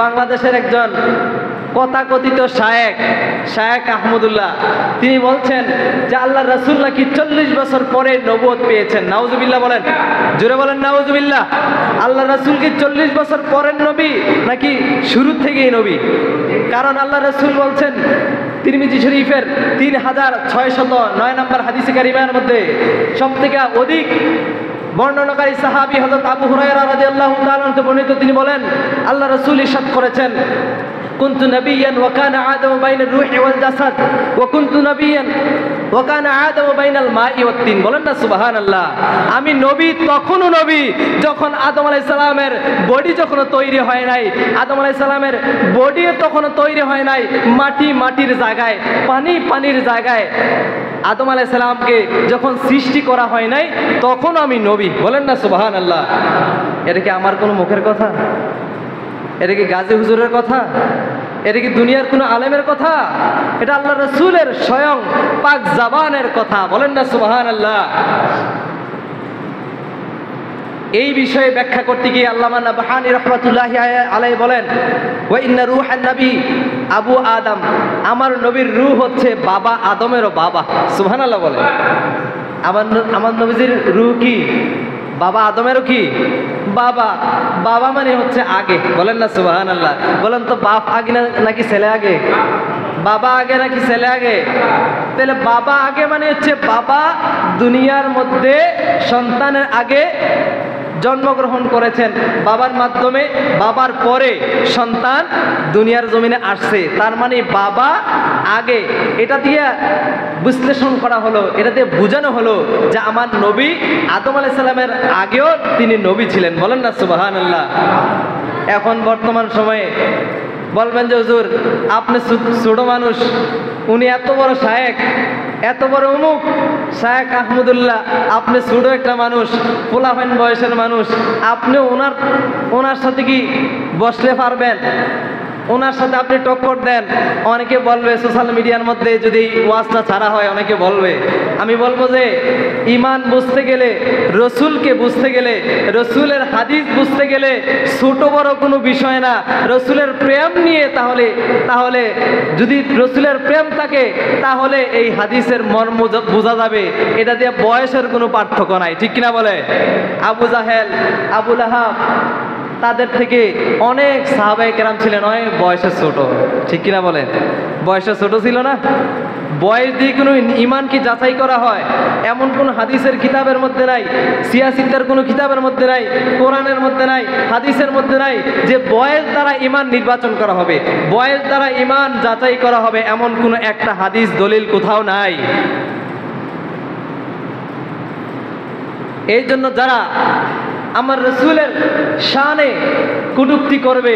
বাংলাদেশের একজন কথাকথিত শায়েখ আহমদুল্লাহ, তিনি বলছেন যে আল্লাহ রাসূল নাকি 40 বছর পরে নবুয়ত পেয়েছেন। নাউজুবিল্লাহ বলেন, জোরে বলেন নাউজুবিল্লাহ। আল্লাহ রাসূল কি 40 বছর পরের নবী নাকি শুরু থেকেই নবী? কারণ আল্লাহ রাসূল বলছেন তিরমিজি শরীফের 3609 নম্বর হাদিসে কারিমার মধ্যে সবথেকে অধিক বর্ণনাকারী সাহাবী হযরত আবু হুরায়রা রাদিয়াল্লাহু তাআলা থেকে বর্ণিত, তিনি বলেন আল্লাহ রাসূল ইরশাদ করেছেন, কুনতু নাবিয়্যান ওয়া কানা আদামু বাইনার রূহি ওয়াল জাসাদ ওয়া কুনতু নাবিয়্যান ওয়া কানা আদামু বাইনাল মাই ওয়াত তিন। বলেন না সুবহানাল্লাহ। আমি নবী তখনও নবী যখন আদম আলাইহিস সালামের বডি যখনও তৈরি হয় নাই, আদম আলাইহিস সালামের বডি তখনও তৈরি হয় নাই, মাটির জায়গায়, পানির জায়গায় আদম আলাইহিস সালামকে যখন সৃষ্টি করা হয় নাই তখন আমি নবী। বলেন না সুবহানাল্লাহ। এটা কি আমার কোনো মুখের কথা? এটা কি গাজী হুজুরের কথা? এটা কি দুনিয়ার কোনো আলেমের কথা? এটা আল্লাহ রাসূলের স্বয়ং পাক জবানের কথা। বলেন না সুবহানাল্লাহ। এই বিষয়ে ব্যাখ্যা করতে গিয়ে আল্লামা নাবহানী রাহমাতুল্লাহি আলাইহি বলেন, ওয়া ইন্না রূহান নবী আবু আদম, আমার নবীর রূহ হচ্ছে বাবা আদমেরও বাবা। সুবহানাল্লাহ বলেন। আমার নবীজির রূহ কি? বাবা আদমেরও কি বাবা। বাবা মানে হচ্ছে আগে। বলেন না সুবহানাল্লাহ। বলেন তো বাপ আগে নাকি ছেলে আগে? বাবা আগে নাকি ছেলে আগে? তাহলে বাবা আগে মানে হচ্ছে বাবা দুনিয়ার মধ্যে সন্তানের আগে জন্মগ্রহণ করেছেন, বাবার মাধ্যমে, বাবার পরে সন্তান দুনিয়ার জমিনে আসছে, তার মানে বাবা আগে। এটা দিয়ে বিশ্লেষণ করা হলো, এটা দিয়ে বোঝানো হলো যে আমার নবী আদম আলাইহিস সালামের আগেও তিনি নবী ছিলেন। বলেন না সুবহানাল্লাহ। এখন বর্তমান সময়ে বলবেন যে হুজুর আপনি ছোট মানুষ, উনি এত বড় শায়েখ, এত বড় অমুক শায়েখ আহমদুল্লাহ, আপনি ছোট একটা মানুষ, পোলাপান বয়সের মানুষ, আপনি ওনার সাথে কি বসলে পারবেন? ওনার সাথে আপনি টক্কর দেন? অনেকে বলবে সোশ্যাল মিডিয়ার মধ্যে যদি ওয়াজটা ছাড়া হয়, অনেকে বলবে। আমি বলবো যে ইমান বুঝতে গেলে, রসুলকে বুঝতে গেলে, রসুলের হাদিস বুঝতে গেলে ছোট বড় কোনো বিষয় না, রসুলের প্রেম নিয়ে তাহলে যদি রসুলের প্রেম থাকে তাহলে এই হাদিসের মর্ম বোঝা যাবে। এটা দিয়ে বয়সের কোনো পার্থক্য নাই, ঠিক কিনা বলে? আবু জাহেল, আবু লাহাব, তাদের থেকে অনেক সাহাবায়ে কেরাম ছিলেন অনেক বয়সে ছোট, ঠিক কিনা বলেন? বয়সে ছোট ছিল না? বয়স দিয়ে কোনো ইমান কি যাচাই করা হয়? এমন কোন হাদিসের কিতাবের মধ্যে নাই, সিয়াসিত্তার কোনো কিতাবের মধ্যে নাই, কোরআনের মধ্যে নাই, হাদিসের মধ্যে নাই যে বয়স দ্বারা ইমান নির্বাচন করা হবে, বয়স দ্বারা ইমান যাচাই করা হবে, এমন কোনো একটা হাদিস দলিল কোথাও নাই। এই জন্য যারা আমার রসুলের শানে কটূক্তি করবে,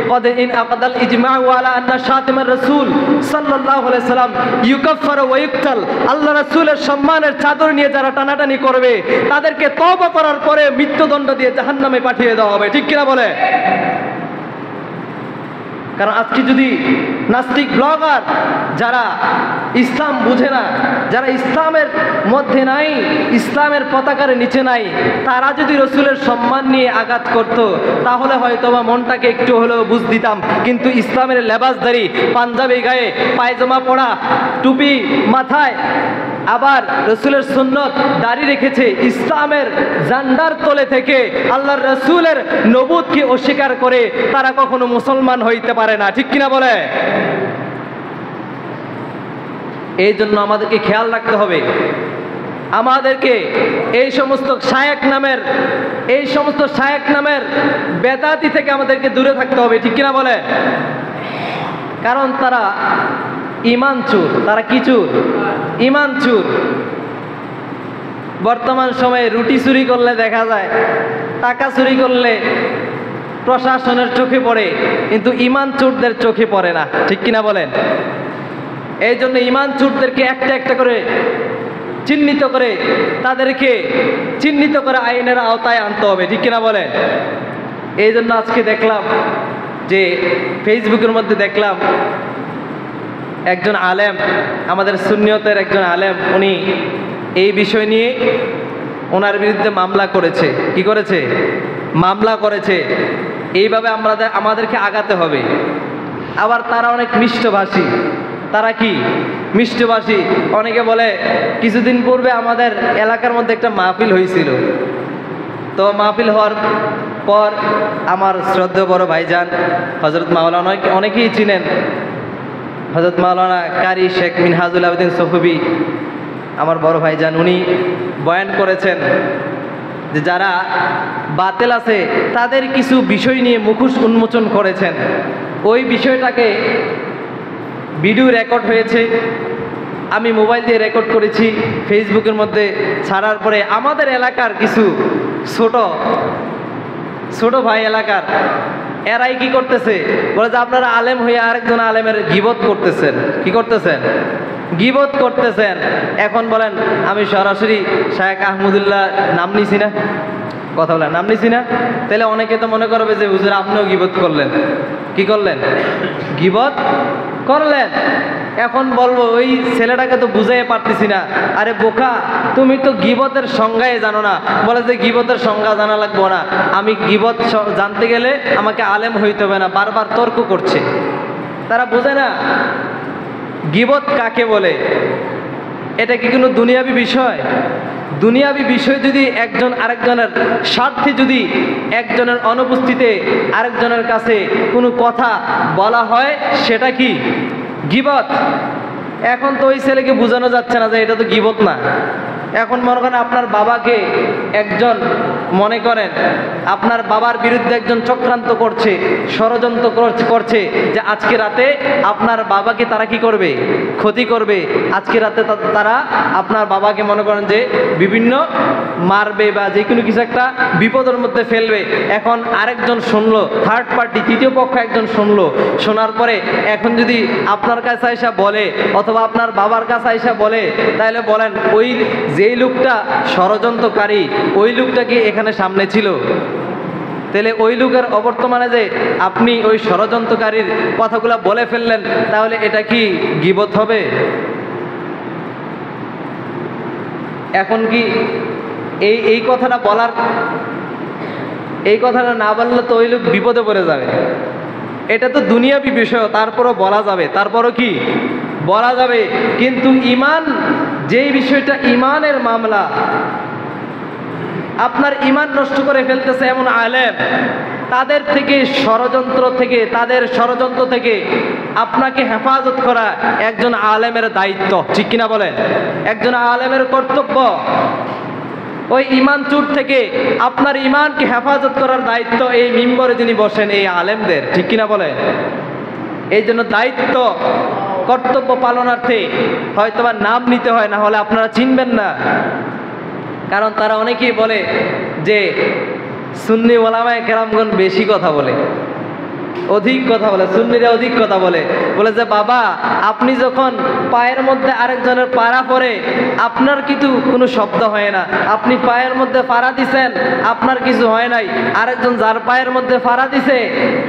কদ ইন আকাদাল ইজমাউ আলা আন্না শাতিমার রাসূল সাল্লাল্লাহু আলাইহি সাল্লাম ইউকাফফারু ওয়া ইউকতাল, আল্লাহ রাসূলের সম্মানের চাদর নিয়ে যারা টানাটানি করবে তাদেরকে তওবা করার পরে মৃত্যুদণ্ড দিয়ে জাহান্নামে পাঠিয়ে দেওয়া হবে, ঠিক কিনা বলে? কারণ আজকে যদি নাস্তিক ব্লগার যারা ইসলাম বুঝে না, যারা ইসলামের মধ্যে নাই, ইসলামের পতাকার নিচে নাই, তারা যদি রসুলের সম্মান নিয়ে আঘাত করত তাহলে হয়তো বা মনটাকে একটু হলেও বুঝ দিতাম। কিন্তু ইসলামের লেবাসদারি, পাঞ্জাবি গায়ে, পায়জামা পরা, টুপি মাথায়, আবার রসুলের সুন্নত দাড়ি রেখেছে, ইসলামের জান্ডার তলে থেকে আল্লাহর রসুলের নবুয়তকে অস্বীকার করে তারা কখনো মুসলমান হইতে পারে না, ঠিক কিনা বলে? এই জন্য আমাদেরকে খেয়াল রাখতে হবে, আমাদেরকে এই সমস্ত শায়েখ নামের বেদাতি থেকে আমাদেরকে দূরে থাকতে হবে, ঠিক কিনা বলে? কারণ তারা ইমান চোর। তারা কি চোর? ইমান চোর। বর্তমান সময়ে রুটি চুরি করলে দেখা যায়, টাকা চুরি করলে প্রশাসনের চোখে পড়ে, কিন্তু ইমান চোরদের চোখে পড়ে না, ঠিক কিনা বলেন? এই জন্য ইমান চোরদেরকে একটা একটা করে চিহ্নিত করে তাদেরকে চিহ্নিত করে আইনের আওতায় আনতে হবে, ঠিক কিনা বলেন? এই জন্য আজকে দেখলাম যে ফেসবুকের মধ্যে দেখলাম একজন আলেম, আমাদের সুন্নিয়তের একজন আলেম, উনি এই বিষয় নিয়ে ওনার বিরুদ্ধে মামলা করেছে। কি করেছে? মামলা করেছে। এইভাবে আমাদেরকে আগাতে হবে। আবার তারা অনেক মিষ্টভাষী। তারা কি মিষ্টভাষী? অনেকে বলে কিছুদিন পূর্বে আমাদের এলাকার মধ্যে একটা মাহফিল হয়েছিল। তো মাহফিল হওয়ার পর আমার শ্রদ্ধেয় বড় ভাইজান হযরত মাওলানা, অনেকেই চিনেন, হযরত মাওলানা কারি শেখ মিনহাজুল আবেদিন সফুবি, আমার বড় ভাইজান, উনি বয়ান করেছেন যে যারা বাতিল আছে তাদের কিছু বিষয় নিয়ে মুখোশ উন্মোচন করেছেন। ওই বিষয়টাকে ভিডিও রেকর্ড হয়েছে, আমি মোবাইল দিয়ে রেকর্ড করেছি, ফেসবুকের মধ্যে ছাড়ার পরে আমাদের এলাকার কিছু ছোট ভাই এলাকার, এরাই কি করতেছে, বলে যে আপনারা আলেম হয়ে আরেকজন আলেমের গীবত করতেছেন। কি করতেছেন? গীবত করতেছেন। এখন বলেন আমি সরাসরি শায়েখ আহমদুল্লাহ নাম নিছি না, কথা বলেন, নাম নিছি না, তাহলে অনেকে তো মনে করবে যে হুজুর আপনিও গীবত করলেন। কি করলেন? গীবত করলেন। এখন বলবো ওই ছেলেটাকে তো বুঝাইতে পারতেছি না, আরে বোকা তুমি তো গীবতের সংজ্ঞাই জানো না। বলে যে গীবতের সংজ্ঞা জানা লাগবো না, আমি গীবত জানতে গেলে আমাকে আলেম হইতে হবে না, বারবার তর্ক করছে। তারা বোঝে না গীবত কাকে বলে। এটা কি কোনো দুনিয়াবি বিষয়? দুনিয়াবি বিষয় যদি একজন আরেকজনের স্বার্থে, যদি একজনের অনুপস্থিতিতে আরেকজনের কাছে কোনো কথা বলা হয়, সেটা কি গীবত? এখন তো ওই ছেলেকে বোঝানো যাচ্ছে না যে এটা তো গীবত না। এখন মনে করেন আপনার বাবাকে একজন, মনে করেন আপনার বাবার বিরুদ্ধে একজন চক্রান্ত করছে, ষড়যন্ত্র করছে যে আজকে রাতে আপনার বাবাকে তারা কি করবে? ক্ষতি করবে। আজকে রাতে তারা আপনার বাবাকে মনে করেন যে বিভিন্ন মারবে বা যে কোনো কিছু একটা বিপদের মধ্যে ফেলবে। এখন আরেকজন শুনলো, থার্ড পার্টি, তৃতীয় পক্ষ একজন শুনলো, শোনার পরে এখন যদি আপনার কাছে আইসা বলে অথবা আপনার বাবার কাছে আইসা বলে, তাহলে বলেন ওই যেই লোকটা ষড়যন্ত্রকারী, ওই লোকটা কি এখানে সামনে ছিল? তাহলে ওই লোকের অবর্তমানে যে আপনি ওই ষড়যন্ত্রকারীর কথাগুলো বলে ফেললেন, তাহলে এটা কি গীবত হবে? এখন কি এই কথাটা বলার, এই কথাটা না বললে তো ওই লোক বিপদে পড়ে যাবে। এটা তো দুনিয়াবি বিষয়, তারপরও বলা যাবে, তারপরও কি বলা যাবে। কিন্তু ইমান, যেই বিষয়টা ইমানের মামলা, আপনার ইমান নষ্ট করে ফেলতেছে এমন আলেম, তাদের থেকে তাদের ষড়যন্ত্র থেকে আপনাকে হেফাজত করা একজন আলেমের দায়িত্ব। ঠিক কিনা বলেন? একজন আলেমের কর্তব্য। ওই ইমান চুর থেকে আপনার ইমানকে হেফাজত করার দায়িত্ব এই মিম্বরে যিনি বসেন এই আলেমদের। ঠিক কিনা বলেন? এই জন্য দায়িত্ব, কর্তব্য পালনার্থে হয়তোবা নাম নিতে হয়, না হলে আপনারা চিনবেন না। কারণ তারা অনেকেই বলে যে সুন্নি ওলামায়ে কেরামগণ বেশি কথা বলে, অধিক কথা বলে, সুন্নিরা অধিক কথা বলে। বলে যে বাবা আপনি যখন পায়ের মধ্যে আরেকজনের পাড়া পরে আপনার কিন্তু কোনো শব্দ হয় না, আপনি পায়ের মধ্যে ফাড়া দিছেন, আপনার কিছু হয় নাই। আরেকজন যার পায়ের মধ্যে ফাড়া দিছে,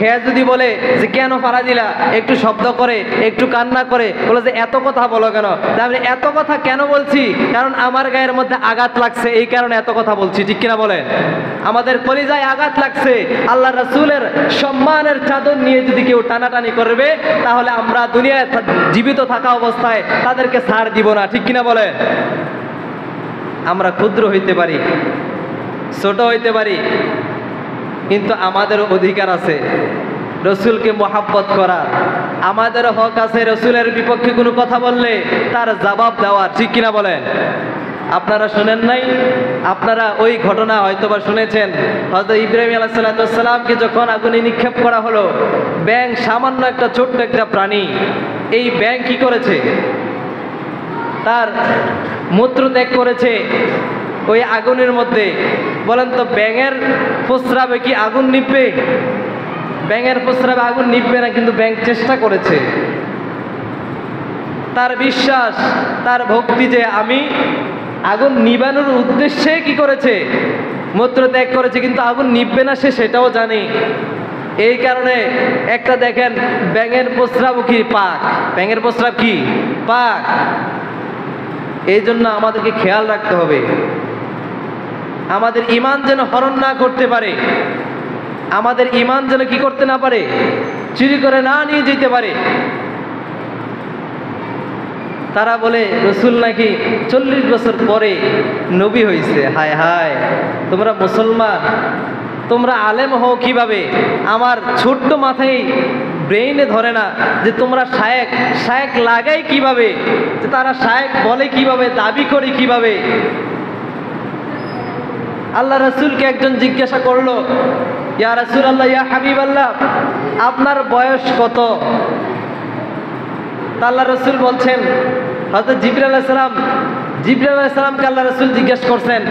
হে যদি বলে যে কেন ফাড়া দিলা, একটু শব্দ করে, একটু কান্না করে, বলে যে এত কথা বলো কেন? তাহলে এত কথা কেন বলছি? কারণ আমার গায়ের মধ্যে আঘাত লাগছে, এই কারণে এত কথা বলছি। ঠিক কিনা বলেন? আমাদের কলিজায় আঘাত লাগছে। আল্লাহ রাসূলের সম্মানের চাদর নিয়ে যদি কেউ টানাটানি করবে, তাহলে আমরা দুনিয়ায় জীবিত থাকা অবস্থায় তাদেরকে ছাড় দিব না। ঠিক কিনা বলেন? আমরা ক্ষুদ্র হইতে পারি, ছোট হইতে পারি, কিন্তু আমাদেরও অধিকার আছে রসুলকে মহাব্বত করার। আমাদেরও হক আছে রসুলের বিপক্ষে কোনো কথা বললে তার জবাব দেওয়ার। ঠিক কিনা বলেন? আপনারা শুনেন নাই? আপনারা ওই ঘটনা হয়তোবা শুনেছেন, হযরত ইব্রাহিম আলাইহিস সালামকে যখন আগুনে নিক্ষেপ করা হলো, ব্যাঙ, সামান্য একটা ছোট্ট একটা প্রাণী, এই ব্যাঙ কি করেছে? তার মূত্র ত্যাগ করেছে ওই আগুনের মধ্যে। বলেন তো ব্যাঙের প্রস্রাবে কি আগুন নিভবে? ব্যাঙের প্রস্রাবে আগুন নিভবে না, কিন্তু ব্যাঙ চেষ্টা করেছে। তার বিশ্বাস, তার ভক্তি যে আমি আগুন নিবানোর উদ্দেশ্যে কি করেছে? মূত্র ত্যাগ করেছে, কিন্তু আগুন নিভবে না সে সেটাও জানে। এই কারণে একটা দেখেন ব্যাঙের প্রস্রাব কি পাক, ব্যাঙের প্রস্রাব কি পাক। এই জন্য আমাদেরকে খেয়াল রাখতে হবে আমাদের ঈমান যেন হরণ না করতে পারে। আমাদের ঈমান যেন কি করতে না পারে, চুরি করে না নিয়ে যেতে পারে। তারা বলে রসুল নাকি 40 বছর পরে নবী হয়েছে। হায় হায়, তোমরা মুসলমান, তোমরা আলেম হও কিভাবে? আমার ছোট্ট মাথায় ব্রেইনে ধরে না যে তোমরা শায়েক, শায়েক লাগাই কিভাবে, যে তারা শায়েক বলে কিভাবে, দাবি করে কিভাবে। আল্লাহ রসুলকে একজন জিজ্ঞাসা করলো, ইয়া রাসূলুল্লাহ, ইয়া হাবিবাল্লাহ, আপনার বয়স কত? তা আল্লাহ রসুল বলছেন, হযরত জিবরাইল আলাইহিস সালাম, জিবরাইল আলাইহিস সালামকে আল্লাহ রসুল জিজ্ঞেস করছেন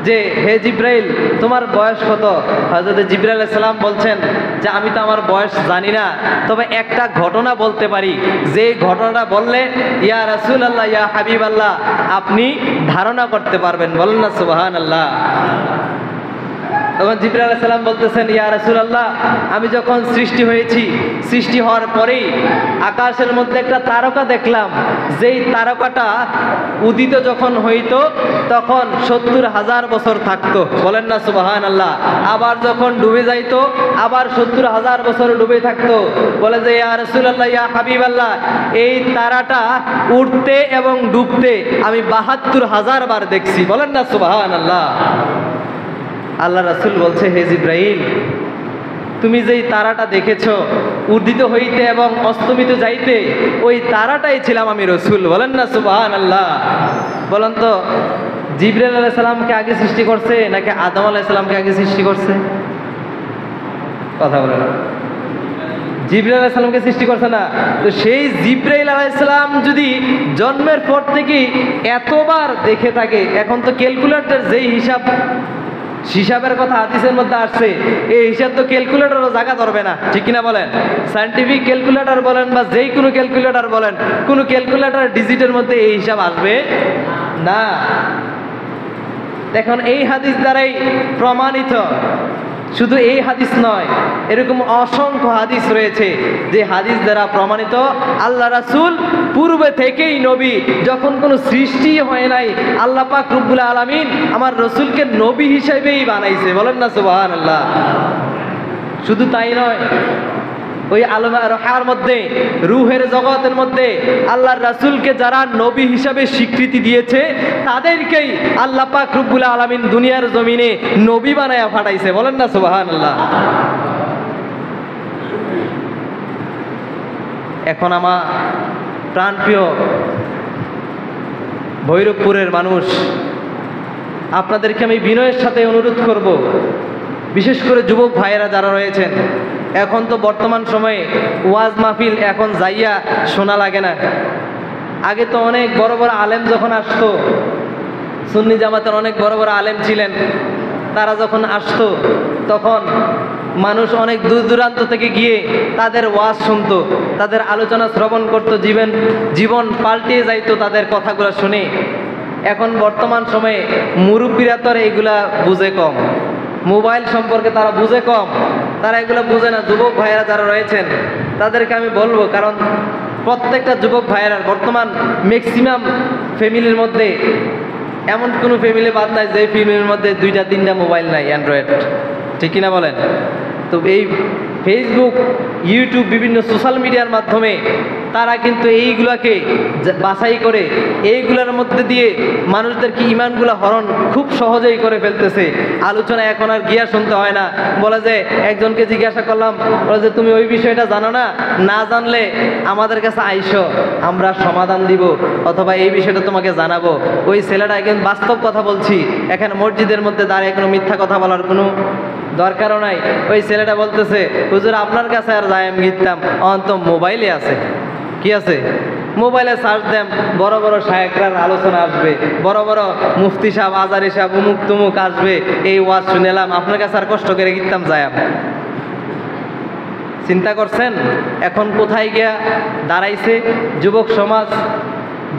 যে হে জিবরাইল, তোমার বয়স কত? হযরত জিবরাইল আলাইহিস সালাম বলছেন যে আমি তো আমার বয়স জানি না, তবে একটা ঘটনা বলতে পারি, যে ঘটনাটা বললে ইয়া রাসূলুল্লাহ, ইয়া হাবিবাল্লাহ, আপনি ধারণা করতে পারবেন। বলেন না সুবহানাল্লাহ। তখন জিবরাইল আলাইহিস সালাম বলতেছেন, ইয়া রাসূলুল্লাহ, আমি যখন সৃষ্টি হয়েছি, সৃষ্টি হওয়ার পরেই আকাশের মধ্যে একটা তারকা দেখলাম, যেই তারকাটা উদিত যখন হইতো তখন 70,000 বছর থাকতো। বলেন না সুবহানাল্লাহ। আবার যখন ডুবে যাইতো আবার 70,000 বছর ডুবে থাকতো। বলে যে ইয়া রাসূলুল্লাহ, ইয়া হাবিবাল্লাহ, এই তারাটা উঠতে এবং ডুবতে আমি 72,000 বার দেখছি। বলেন না সুবহানাল্লাহ। আল্লাহ রাসূল বলছে, হে জিবরাইল, তুমি যেই তারাটা দেখেছো উদিত হইতে এবং অস্তমিত যাইতে, ওই তারাটাই ছিলাম আমি রসুল। বলেন না সুবহানাল্লাহ। বলেন তো, জিবরাইল আলাইহিস সালামকে আগে সৃষ্টি করছে নাকি আদম আলাইহিস সালামকে আগে সৃষ্টি করছে? কথা বলে না। জিবরাইল আলাইহিস সালামকে সৃষ্টি করছে না? তো সেই জিবরাইল আলাইহিস সালাম যদি জন্মের পর থেকে এতবার দেখে থাকে, এখন তো ক্যালকুলেটর যেই হিসাবের কথা হাদিসের মধ্যে আসছে, এই হিসাব তো ক্যালকুলেটরও জায়গা ধরবে না, ঠিক কিনা বলেন? সায়েন্টিফিক ক্যালকুলেটর বলেন বা যেই কোনো ক্যালকুলেটর বলেন, কোনো ক্যালকুলেটর ডিজিটের মধ্যে এই হিসাব আসবে না। এখন এই হাদিস দ্বারাই প্রমাণিত, শুধু এই হাদিস নয়, এরকম অসংখ্য হাদিস রয়েছে যে হাদিস দ্বারা প্রমাণিত আল্লাহ রাসূল পূর্বে থেকেই নবী, যখন কোনো সৃষ্টি হয় নাই আল্লাহ পাক রব্বুল আলামিন আমার রসুলকে নবী হিসেবেই বানাইছে। বলেন না সুবহানাল্লাহ। শুধু তাই নয়, ওই আলমা রহার মধ্যে, রুহের জগতের মধ্যে আল্লাহর রাসূলকে যারা নবী হিসাবে স্বীকৃতি দিয়েছে তাদেরকেই আল্লাহ পাক রব্বুল আলামিন দুনিয়ার জমিনে নবী বানায়া পাঠাইছে। বলেন না সুবহানাল্লাহ। এখন আমার প্রাণপ্রিয় ভৈরবপুরের মানুষ, আপনাদেরকে আমি বিনয়ের সাথে অনুরোধ করব, বিশেষ করে যুবক ভাইয়েরা যারা রয়েছেন, এখন তো বর্তমান সময়ে ওয়াজ মাহফিল এখন যাইয়া শোনা লাগে না। আগে তো অনেক বড় বড় আলেম যখন আসতো, সুন্নি জামাতের অনেক বড় বড় আলেম ছিলেন, তারা যখন আসতো তখন মানুষ অনেক দূর দূরান্ত থেকে গিয়ে তাদের ওয়াজ শুনতো, তাদের আলোচনা শ্রবণ করতো, জীবন পাল্টিয়ে যাইতো তাদের কথাগুলো শুনে। এখন বর্তমান সময়ে মুরব্বীরা তো এইগুলা বুঝে কম, মোবাইল সম্পর্কে তারা বুঝে কম, তারা এগুলো বুঝে না। যুবক ভাইয়েরা যারা রয়েছেন তাদেরকে আমি বলবো, কারণ প্রত্যেকটা যুবক ভাইয়েরা বর্তমান ম্যাক্সিমাম ফ্যামিলির মধ্যে এমন কোনো ফ্যামিলি বাদ নাই যে ফ্যামিলির মধ্যে 2-3টা মোবাইল নাই, অ্যান্ড্রয়েড, ঠিক কিনা বলেন? তো এই ফেসবুক, ইউটিউব, বিভিন্ন সোশ্যাল মিডিয়ার মাধ্যমে তারা কিন্তু এইগুলাকে বাছাই করে এইগুলোর মধ্যে দিয়ে মানুষদেরকে ইমানগুলো হরণ খুব সহজেই করে ফেলতেছে। আলোচনা এখন আর গিয়া শুনতে হয় না। বলে যে একজনকে জিজ্ঞাসা করলাম, বলে যে তুমি ওই বিষয়টা জানো না, না জানলে আমাদের কাছে আইসো, আমরা সমাধান দিব, অথবা এই বিষয়টা তোমাকে জানাবো। ওই ছেলেটা একদম বাস্তব কথা বলছি, এখানে মসজিদের মধ্যে দাঁড়িয়ে কোনো মিথ্যা কথা বলার কোনো দরকারও নাই। ওই ছেলেটা বলতেছে, হুজুর আপনার কাছে আর যাই আমি গিতাম, অন্ত মোবাইলে আছে। কি আছে? মোবাইলে সার্চ দেন, বড় বড় শায়েখরার আলোচনা আসবে, বড় বড় মুফতি সাহেব, আজারি সাহেব, উমুক তুমুক আসবে, এই ওয়াজ শুনেলাম, আপনার কাছে আর কষ্ট করে গিতাম যাই। চিন্তা করছেন এখন কোথায় গিয়া দাঁড়াইছে যুবক সমাজ?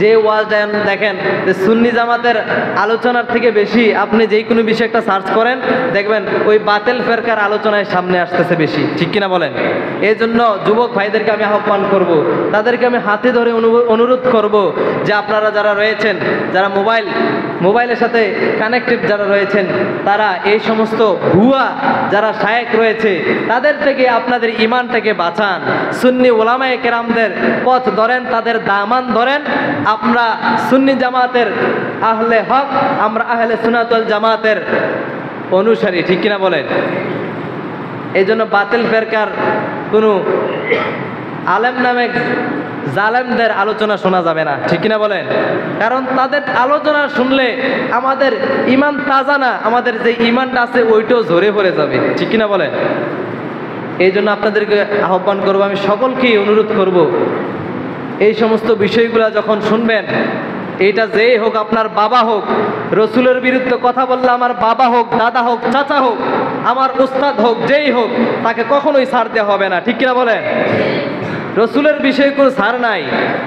যে ওয়াজ দেখেন যে সুন্নি জামাতের আলোচনার থেকে বেশি আপনি যেই কোনো বিষয় একটা সার্চ করেন দেখবেন ওই বাতিল ফেরকার আলোচনায় সামনে আসতেছে বেশি, ঠিক কিনা বলেন? এই জন্য যুবক ভাইদেরকে আমি আহ্বান করব, তাদেরকে আমি হাতে ধরে অনুরোধ করব যে আপনারা যারা রয়েছেন, যারা মোবাইলের সাথে কানেক্টেড যারা রয়েছেন, তারা এই সমস্ত ভুয়া যারা শায়েখ রয়েছে তাদের থেকে আপনাদের ইমানটাকে বাঁচান। সুন্নি ওলামায়ে কেরামদের পথ ধরেন, তাদের দামান ধরেন। আমরা সুন্নি জামাতের আহলে হক, আমরা আহলে সুন্নাত ওয়াল জামাতের অনুসারী, ঠিক কিনা বলেন? এই জন্য বাতিল ফেরকার কোনো আলেম নামে জালেমদের আলোচনা শোনা যাবে না, ঠিক কিনা বলেন? কারণ তাদের আলোচনা শুনলে আমাদের ইমান তাজা না, আমাদের যে ইমানটা আছে ওইটাও ঝরে পড়ে যাবে, ঠিক কিনা বলেন? এই জন্য আপনাদেরকে আহ্বান করব, আমি সকলকেই অনুরোধ করব, এই সমস্ত বিষয়গুলো যখন শুনবেন, এটা যেই হোক, আপনার বাবা হোক, রসুলের বিরুদ্ধে কথা বললে আমার বাবা হোক, দাদা হোক, চাচা হোক, আমার উস্তাদ হোক, যেই হোক, তাকে কখনোই ছাড় দেওয়া হবে না, ঠিক কিনা বলেন? রসুলের বিষয়ে কোনো ছাড় নাই।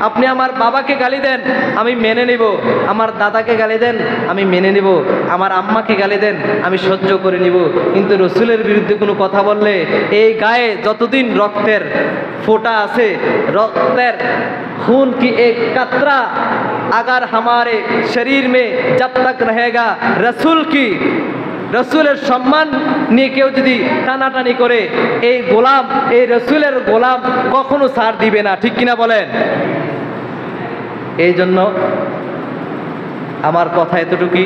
আপনি আমার বাবাকে গালি দেন, আমি মেনে নিব। আমার দাদাকে গালি দেন, আমি মেনে নিব। আমার আম্মাকে গালি দেন, আমি সহ্য করে নিব। কিন্তু রসুলের বিরুদ্ধে কোনো কথা বললে, এই গায়ে যতদিন রক্তের ফোঁটা আছে, रक्तेर खून की एक कतरा अगर हमारे शरीर में जब तक रहेगा रसूल की रसूलेर सम्मान निये केउ यदि टानाटानी करे এই গোলাম এই রসুলের গোলাম কখনো ছাড় দিবে না, ঠিক কিনা বলেন? এই জন্য আমার কথা এতটুকুই।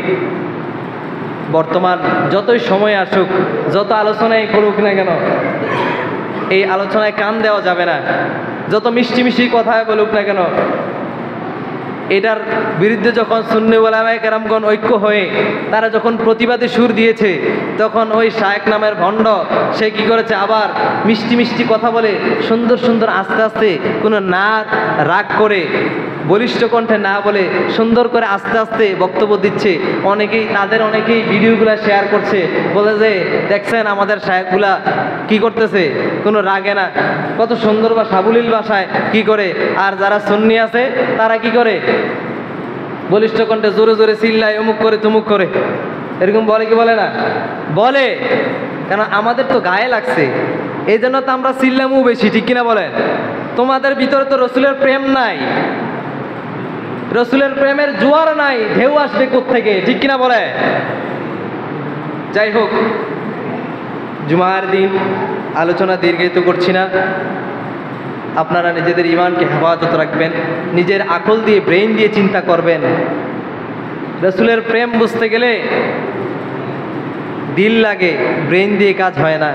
বর্তমান যতই সময় আসুক, যত আলোচনাই করুক না কেন, এই আলোচনায় কান দেওয়া যাবে না। যত মিষ্টি মিষ্টি কথা বলুক না কেন, এটার বিরুদ্ধে যখন সুন্নি ওলামায়ে কেরামগণ ঐক্য হয়ে তারা যখন প্রতিবাদী সুর দিয়েছে, তখন ওই শায়েখ নামের ভণ্ড সে কি করেছে, আবার মিষ্টি মিষ্টি কথা বলে সুন্দর সুন্দর আস্তে আস্তে কোনো না রাগ করে বলিষ্ঠ কণ্ঠে না বলে সুন্দর করে আস্তে আস্তে বক্তব্য দিচ্ছে। অনেকেই ভিডিওগুলো শেয়ার করছে, বলে যে দেখছেন আমাদের শায়েখগুলা কি করতেছে, কোনো রাগে না, কত সুন্দর বা সাবলীল ভাষায় কি করে। আর যারা সুন্নি আছে তারা কি করে, বলিষ্ঠ কণ্ঠে জোরে জোরে চিল্লায়, অমুক করে তুমুক করে, এরকম বলে কি বলে না? বলে। কেন, আমাদের তো গায়ে লাগছে, এই জন্য তো আমরা চিল্লামও বেশি, ঠিক কিনা বলেন? তোমাদের ভিতরে তো রসুলের প্রেম নাই, রসুলের প্রেমের জোয়ার নাই, ঢেউ আসবে কোত্থেকে, ঠিক কিনা বলে? যাই হোক, জুমার দিন আলোচনা দীর্ঘায়িত করছি না। আপনারা নিজেদের ইমানকে হেফাজত রাখবেন, নিজের আকল দিয়ে ব্রেইন দিয়ে চিন্তা করবেন। রসুলের প্রেম বুঝতে গেলে দিল লাগে, ব্রেইন দিয়ে কাজ হয় না।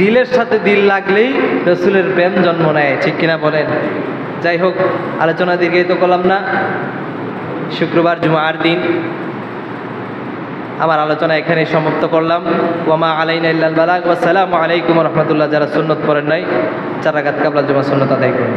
দিলের সাথে দিল লাগলেই রসুলের প্রেম জন্ম নেয়, ঠিক কিনা বলেন? যাই হোক, আলোচনা দীর্ঘায়িত করলাম না। শুক্রবার জুমার দিন আমার আলোচনা এখানে সমাপ্ত করলাম। ওয়ামা আলাইনা ইল্লাল বালাগ। ওয়াসসালামু আলাইকুম ওয়া রাহমাতুল্লাহ। যারা সুন্নত পড়েন নাই 4 রাকাত কাবলা জুমা সুন্নত আদায় করুন।